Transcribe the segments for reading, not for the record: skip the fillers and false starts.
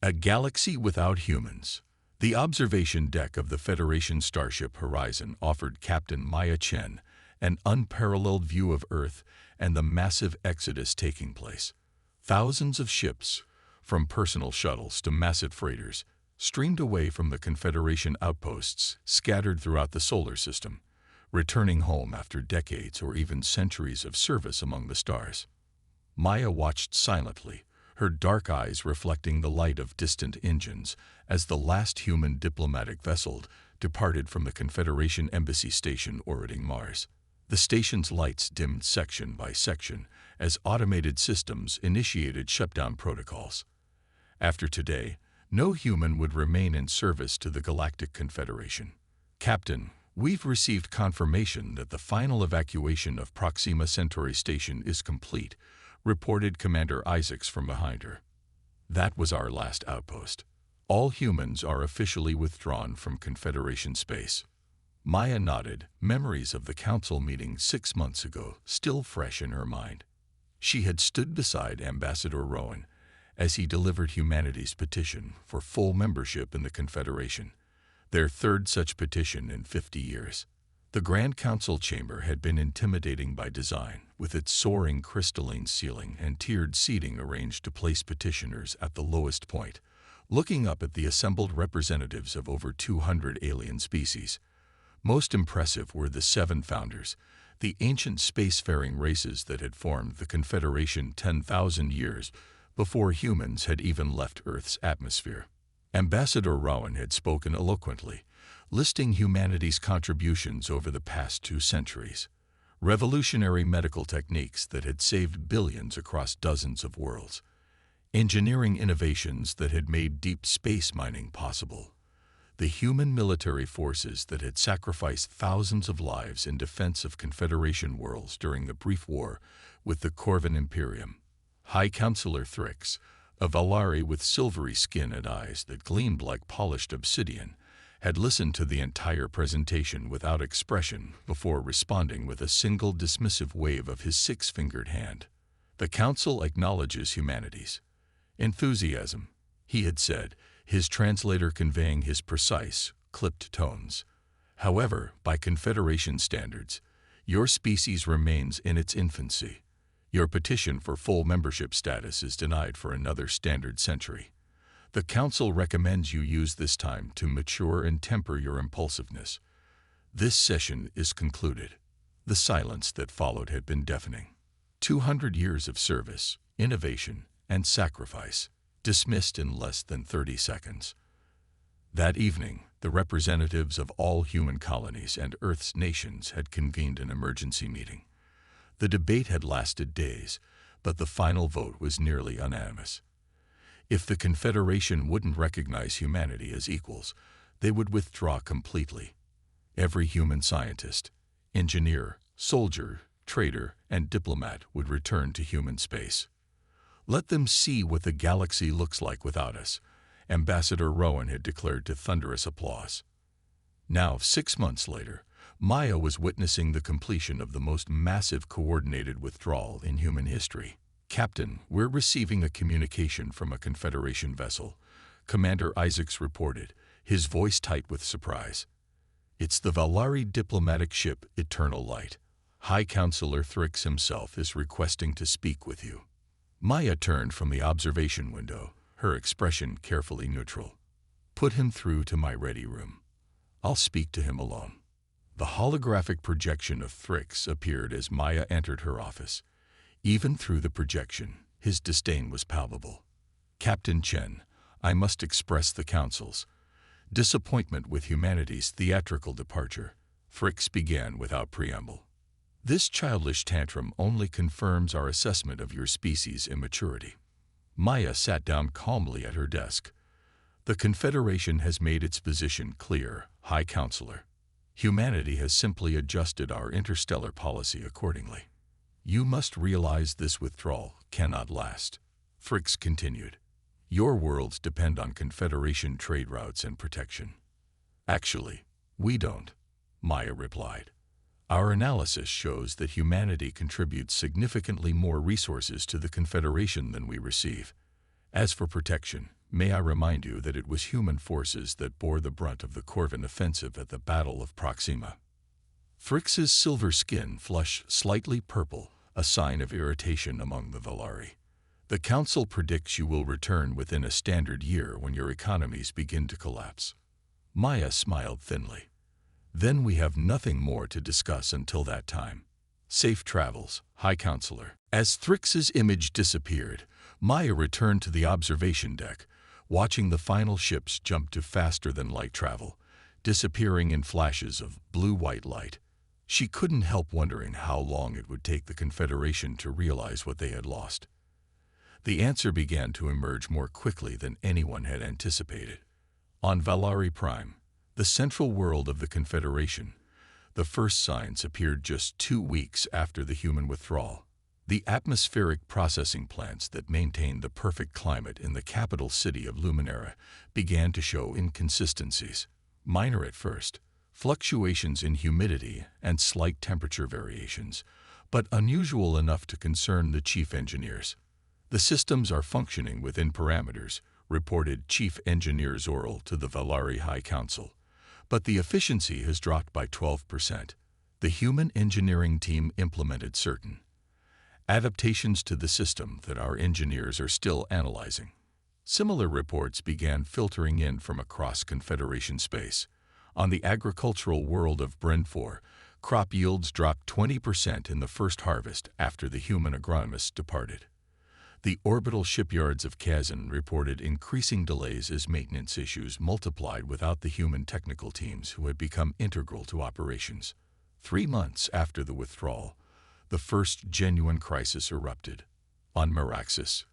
A galaxy without humans. The observation deck of the Federation starship Horizon offered Captain Maya Chen an unparalleled view of Earth and the massive exodus taking place. Thousands of ships, from personal shuttles to massive freighters, streamed away from the Confederation outposts scattered throughout the solar system, returning home after decades or even centuries of service among the stars. Maya watched silently, her dark eyes reflecting the light of distant engines as the last human diplomatic vessel departed from the Confederation Embassy Station orbiting Mars. The station's lights dimmed section by section as automated systems initiated shutdown protocols. After today, no human would remain in service to the Galactic Confederation. Captain, we've received confirmation that the final evacuation of Proxima Centauri Station is complete, reported Commander Isaacs from behind her. That was our last outpost. All humans are officially withdrawn from Confederation space. Maya nodded, memories of the council meeting 6 months ago still fresh in her mind. She had stood beside Ambassador Rowan as he delivered humanity's petition for full membership in the Confederation, their third such petition in 50 years. The Grand Council chamber had been intimidating by design, with its soaring crystalline ceiling and tiered seating arranged to place petitioners at the lowest point, looking up at the assembled representatives of over 200 alien species. Most impressive were the 7 founders, the ancient spacefaring races that had formed the Confederation 10,000 years before humans had even left Earth's atmosphere. Ambassador Rowan had spoken eloquently, listing humanity's contributions over the past 2 centuries, revolutionary medical techniques that had saved billions across dozens of worlds, engineering innovations that had made deep space mining possible, the human military forces that had sacrificed thousands of lives in defense of Confederation worlds during the brief war with the Corvan Imperium. High Counselor Thrix, a Valari with silvery skin and eyes that gleamed like polished obsidian, had listened to the entire presentation without expression before responding with a single dismissive wave of his 6-fingered hand. The Council acknowledges humanity's enthusiasm, he had said, his translator conveying his precise, clipped tones. However, by Confederation standards, your species remains in its infancy. Your petition for full membership status is denied for another standard century. The Council recommends you use this time to mature and temper your impulsiveness. This session is concluded. The silence that followed had been deafening. 200 years of service, innovation, and sacrifice, dismissed in less than 30 seconds. That evening, the representatives of all human colonies and Earth's nations had convened an emergency meeting. The debate had lasted days, but the final vote was nearly unanimous. If the Confederation wouldn't recognize humanity as equals, they would withdraw completely. Every human scientist, engineer, soldier, trader, and diplomat would return to human space. Let them see what the galaxy looks like without us, Ambassador Rowan had declared to thunderous applause. Now, 6 months later, Maya was witnessing the completion of the most massive coordinated withdrawal in human history. Captain, we're receiving a communication from a Confederation vessel, Commander Isaacs reported, his voice tight with surprise. It's the Valari diplomatic ship Eternal Light. High Counselor Thrix himself is requesting to speak with you. Maya turned from the observation window, her expression carefully neutral. Put him through to my ready room. I'll speak to him alone. The holographic projection of Thrix appeared as Maya entered her office. Even through the projection, his disdain was palpable. Captain Chen, I must express the Council's disappointment with humanity's theatrical departure, Thrix began without preamble. This childish tantrum only confirms our assessment of your species' immaturity. Maya sat down calmly at her desk. The Confederation has made its position clear, High Counselor. Humanity has simply adjusted our interstellar policy accordingly. You must realize this withdrawal cannot last. Thrix continued. Your worlds depend on Confederation trade routes and protection. Actually, we don't, Maya replied. Our analysis shows that humanity contributes significantly more resources to the Confederation than we receive. As for protection, may I remind you that it was human forces that bore the brunt of the Corvin offensive at the Battle of Proxima. Thrix's silver skin flushed slightly purple, a sign of irritation among the Valari. The Council predicts you will return within a standard year when your economies begin to collapse. Maya smiled thinly. Then we have nothing more to discuss until that time. Safe travels, High Counselor. As Thrix's image disappeared, Maya returned to the observation deck, watching the final ships jump to faster-than-light travel, disappearing in flashes of blue-white light. She couldn't help wondering how long it would take the Confederation to realize what they had lost. The answer began to emerge more quickly than anyone had anticipated. On Valari Prime, the central world of the Confederation, the first signs appeared just 2 weeks after the human withdrawal. The atmospheric processing plants that maintained the perfect climate in the capital city of Luminera began to show inconsistencies. Minor at first, fluctuations in humidity and slight temperature variations, but unusual enough to concern the chief engineers. The systems are functioning within parameters, reported Chief Engineer Zoril to the Valari High Council, but the efficiency has dropped by 12%. The human engineering team implemented certain adaptations to the system that our engineers are still analyzing. Similar reports began filtering in from across Confederation space. On the agricultural world of Bren-4, crop yields dropped 20% in the first harvest after the human agronomists departed. The orbital shipyards of Kazan reported increasing delays as maintenance issues multiplied without the human technical teams who had become integral to operations. 3 months after the withdrawal, the first genuine crisis erupted. On Meraxis,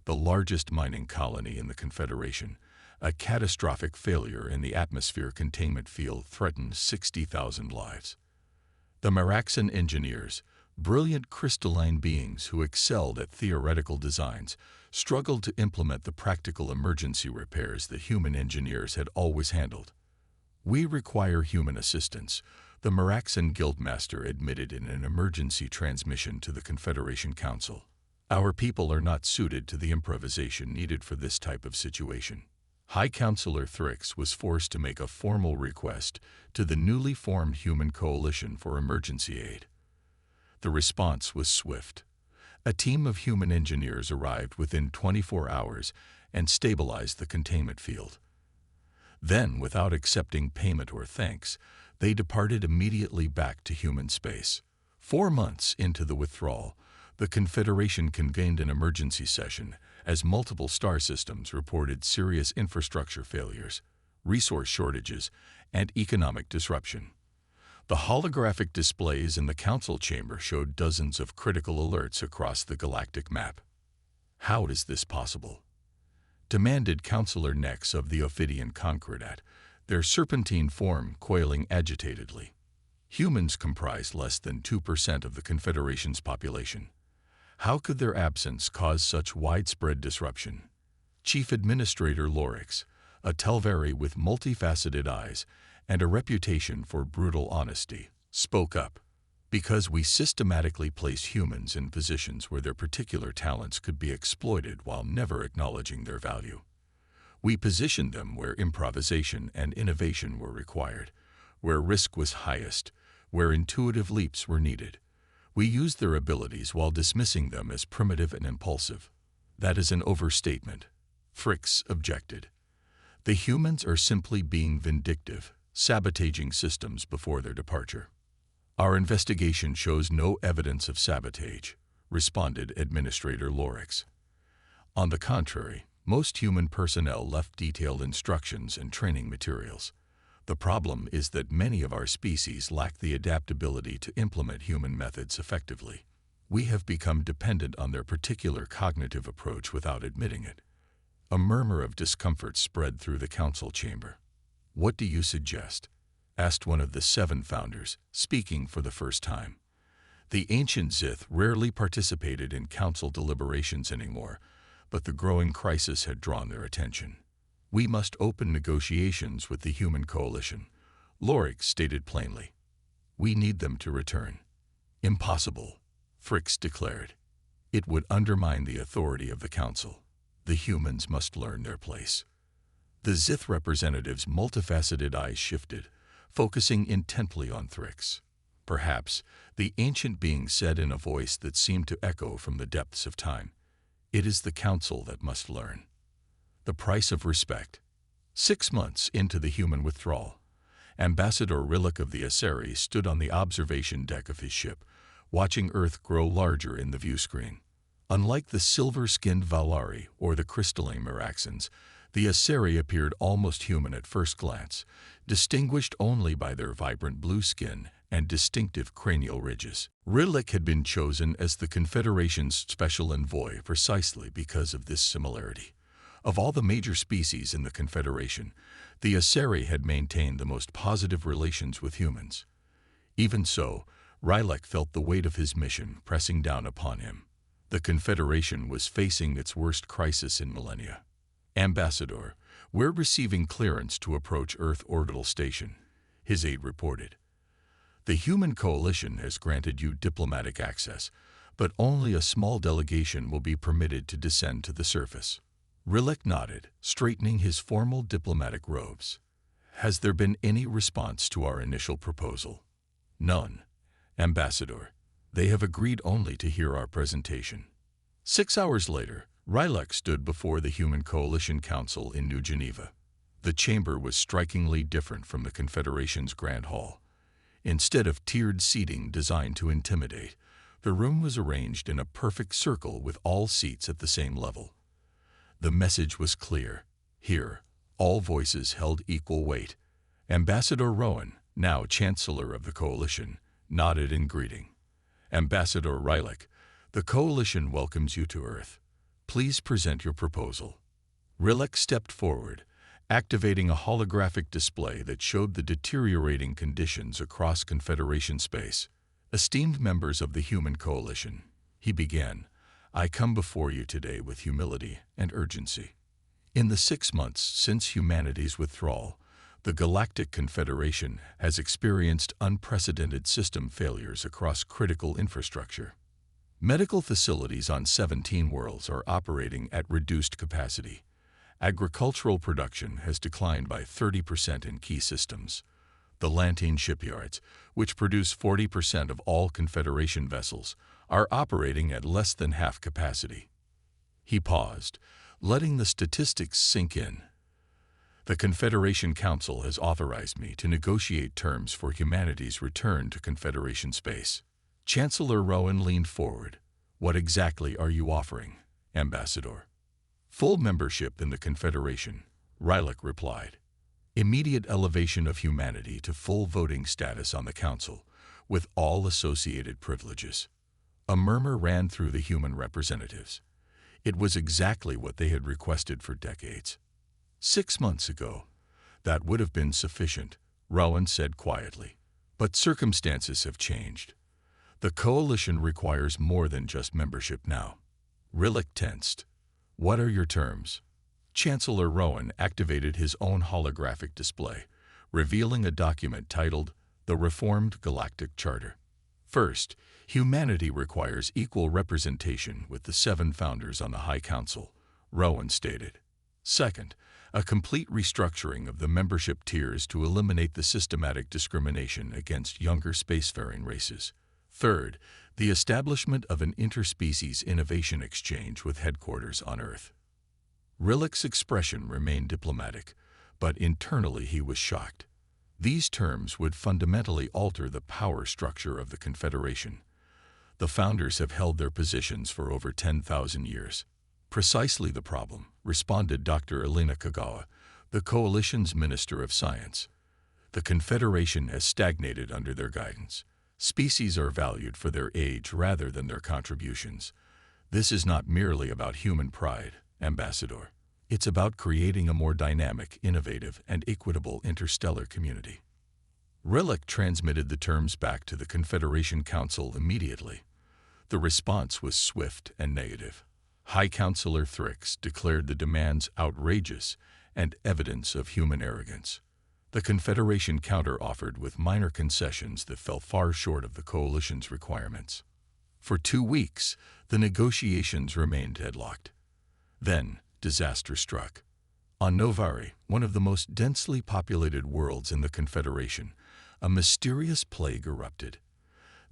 the largest mining colony in the Confederation, a catastrophic failure in the atmosphere containment field threatened 60,000 lives. The Meraxian engineers, brilliant crystalline beings who excelled at theoretical designs, struggled to implement the practical emergency repairs that human engineers had always handled. "We require human assistance," the Meraxian Guildmaster admitted in an emergency transmission to the Confederation Council. "Our people are not suited to the improvisation needed for this type of situation." High Counselor Thrix was forced to make a formal request to the newly formed Human Coalition for emergency aid. The response was swift. A team of human engineers arrived within 24 hours and stabilized the containment field. Then, without accepting payment or thanks, they departed immediately back to human space. 4 months into the withdrawal, the Confederation convened an emergency session as multiple star systems reported serious infrastructure failures, resource shortages, and economic disruption. The holographic displays in the council chamber showed dozens of critical alerts across the galactic map. "How is this possible?" demanded Councillor Nex of the Ophidian Concordat, their serpentine form coiling agitatedly. Humans comprise less than 2% of the Confederation's population. How could their absence cause such widespread disruption? Chief Administrator Lorix, a Telvari with multifaceted eyes and a reputation for brutal honesty, spoke up. "Because we systematically place humans in positions where their particular talents could be exploited while never acknowledging their value. We positioned them where improvisation and innovation were required, where risk was highest, where intuitive leaps were needed. We used their abilities while dismissing them as primitive and impulsive." "That is an overstatement," Thrix objected. "The humans are simply being vindictive, sabotaging systems before their departure." "Our investigation shows no evidence of sabotage," responded Administrator Lorix. "On the contrary, most human personnel left detailed instructions and training materials. The problem is that many of our species lack the adaptability to implement human methods effectively. We have become dependent on their particular cognitive approach without admitting it." A murmur of discomfort spread through the council chamber. "What do you suggest?" asked one of the 7 founders, speaking for the first time. The ancient Zith rarely participated in council deliberations anymore, but the growing crisis had drawn their attention. "We must open negotiations with the Human Coalition," Lorix stated plainly. "We need them to return." "Impossible," Thrix declared. "It would undermine the authority of the Council." The humans must learn their place. The Zith representative's multifaceted eyes shifted, focusing intently on Thrix. Perhaps, the ancient being said in a voice that seemed to echo from the depths of time, "It is the council that must learn." The price of respect. 6 months into the human withdrawal, Ambassador Rillick of the Aseri stood on the observation deck of his ship, watching Earth grow larger in the viewscreen. Unlike the silver-skinned Valari or the crystalline Miraxans, the Aseri appeared almost human at first glance, distinguished only by their vibrant blue skin and distinctive cranial ridges. Rillick had been chosen as the Confederation's special envoy precisely because of this similarity. Of all the major species in the Confederation, the Aseri had maintained the most positive relations with humans. Even so, Rillick felt the weight of his mission pressing down upon him. The Confederation was facing its worst crisis in millennia. "Ambassador, we're receiving clearance to approach Earth Orbital Station," his aide reported. "The Human Coalition has granted you diplomatic access, but only a small delegation will be permitted to descend to the surface." Rillick nodded, straightening his formal diplomatic robes. "Has there been any response to our initial proposal?" "None, Ambassador. They have agreed only to hear our presentation." 6 hours later, Rillick stood before the Human Coalition Council in New Geneva. The chamber was strikingly different from the Confederation's Grand Hall. Instead of tiered seating designed to intimidate, the room was arranged in a perfect circle with all seats at the same level. The message was clear. Here, all voices held equal weight. Ambassador Rowan, now Chancellor of the Coalition, nodded in greeting. "Ambassador Rillick, the Coalition welcomes you to Earth. Please present your proposal." Rillick stepped forward, activating a holographic display that showed the deteriorating conditions across Confederation space. "Esteemed members of the Human Coalition," he began, "I come before you today with humility and urgency. In the 6 months since humanity's withdrawal, the Galactic Confederation has experienced unprecedented system failures across critical infrastructure. Medical facilities on 17 worlds are operating at reduced capacity. Agricultural production has declined by 30% in key systems. The Lantine shipyards, which produce 40% of all Confederation vessels, are operating at less than half capacity." He paused, letting the statistics sink in. "The Confederation Council has authorized me to negotiate terms for humanity's return to Confederation space." Chancellor Rowan leaned forward. "What exactly are you offering, Ambassador?" "Full membership in the Confederation," Rillick replied. "Immediate elevation of humanity to full voting status on the Council, with all associated privileges." A murmur ran through the human representatives. It was exactly what they had requested for decades. 6 months ago, that would have been sufficient, Rowan said quietly. But circumstances have changed. The Coalition requires more than just membership now. Rillick tensed. "What are your terms?" Chancellor Rowan activated his own holographic display, revealing a document titled The Reformed Galactic Charter. "First, humanity requires equal representation with the 7 founders on the High Council," Rowan stated. "Second, a complete restructuring of the membership tiers to eliminate the systematic discrimination against younger spacefaring races. Third, the establishment of an interspecies innovation exchange with headquarters on Earth." Rillick's expression remained diplomatic, but internally he was shocked. These terms would fundamentally alter the power structure of the Confederation. The founders have held their positions for over 10,000 years. "Precisely the problem," responded Dr. Elena Kagawa, the Coalition's Minister of Science. "The Confederation has stagnated under their guidance. Species are valued for their age rather than their contributions. This is not merely about human pride, Ambassador. It's about creating a more dynamic, innovative, and equitable interstellar community." Rillick transmitted the terms back to the Confederation Council immediately. The response was swift and negative. High Counselor Thrix declared the demands outrageous and evidence of human arrogance. The Confederation counter-offered with minor concessions that fell far short of the Coalition's requirements. For 2 weeks, the negotiations remained deadlocked. Then, disaster struck. On Novari, one of the most densely populated worlds in the Confederation, a mysterious plague erupted.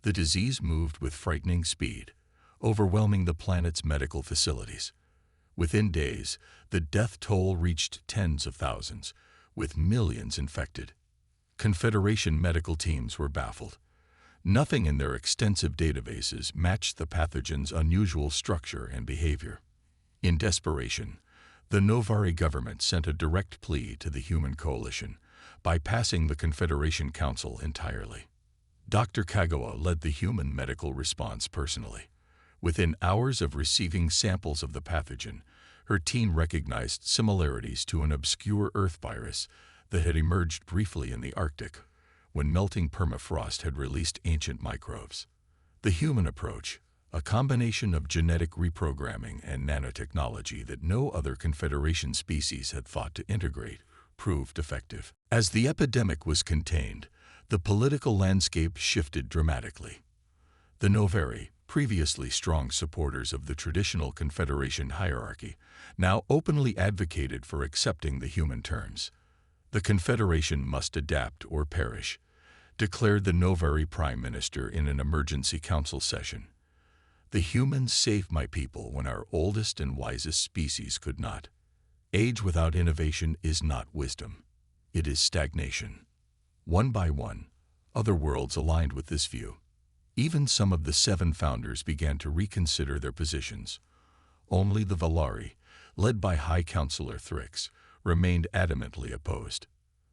The disease moved with frightening speed, overwhelming the planet's medical facilities. Within days, the death toll reached tens of thousands, with millions infected. Confederation medical teams were baffled. Nothing in their extensive databases matched the pathogen's unusual structure and behavior. In desperation, the Novari government sent a direct plea to the Human Coalition, bypassing the Confederation Council entirely. Dr. Kagawa led the human medical response personally. Within hours of receiving samples of the pathogen, her team recognized similarities to an obscure Earth virus that had emerged briefly in the Arctic, when melting permafrost had released ancient microbes. The human approach, a combination of genetic reprogramming and nanotechnology that no other Confederation species had thought to integrate, proved effective. As the epidemic was contained, the political landscape shifted dramatically. The Novari, previously strong supporters of the traditional Confederation hierarchy, now openly advocated for accepting the human terms. The Confederation must adapt or perish, declared the Novari Prime Minister in an emergency council session. The humans saved my people when our oldest and wisest species could not. Age without innovation is not wisdom. It is stagnation. One by one, other worlds aligned with this view. Even some of the 7 founders began to reconsider their positions. Only the Valari, led by High Counselor Thrix, remained adamantly opposed.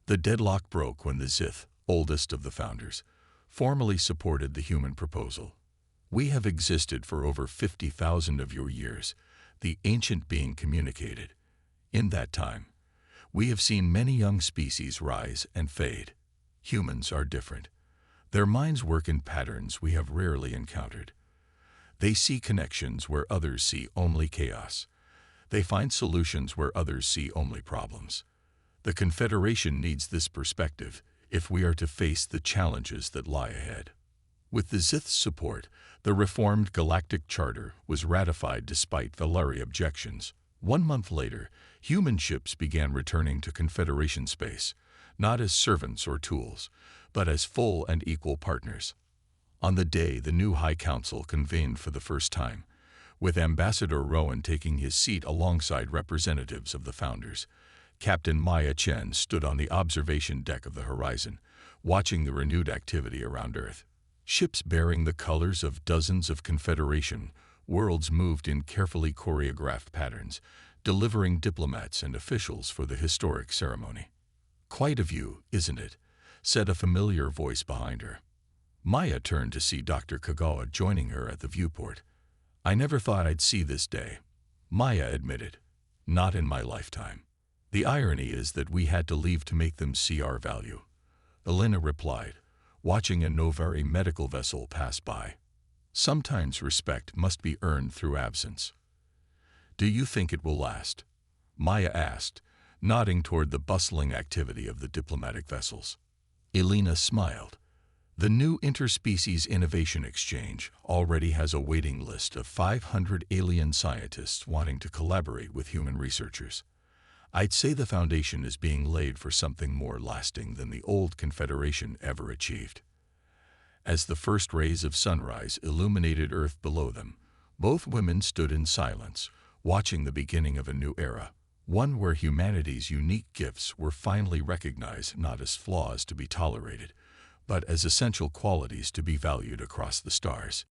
The deadlock broke when the Zith, oldest of the founders, formally supported the human proposal. We have existed for over 50,000 of your years, the ancient being communicated. In that time, we have seen many young species rise and fade. Humans are different. Their minds work in patterns we have rarely encountered. They see connections where others see only chaos. They find solutions where others see only problems. The Confederation needs this perspective if we are to face the challenges that lie ahead. With the Zith's support, the reformed Galactic Charter was ratified despite Valari objections. 1 month later, human ships began returning to Confederation space, not as servants or tools, but as full and equal partners. On the day the new High Council convened for the first time, with Ambassador Rowan taking his seat alongside representatives of the founders, Captain Maya Chen stood on the observation deck of the Horizon, watching the renewed activity around Earth. Ships bearing the colors of dozens of Confederation worlds moved in carefully choreographed patterns, delivering diplomats and officials for the historic ceremony. "Quite a view, isn't it?" said a familiar voice behind her. Maya turned to see Dr. Kagawa joining her at the viewport. "I never thought I'd see this day," Maya admitted. "Not in my lifetime. The irony is that we had to leave to make them see our value," Elena replied, watching a Novari medical vessel pass by. "Sometimes respect must be earned through absence." "Do you think it will last?" Maya asked, nodding toward the bustling activity of the diplomatic vessels. Elena smiled. The new Interspecies Innovation Exchange already has a waiting list of 500 alien scientists wanting to collaborate with human researchers. I'd say the foundation is being laid for something more lasting than the old Confederation ever achieved. As the first rays of sunrise illuminated Earth below them, both women stood in silence, watching the beginning of a new era, one where humanity's unique gifts were finally recognized not as flaws to be tolerated, but as essential qualities to be valued across the stars.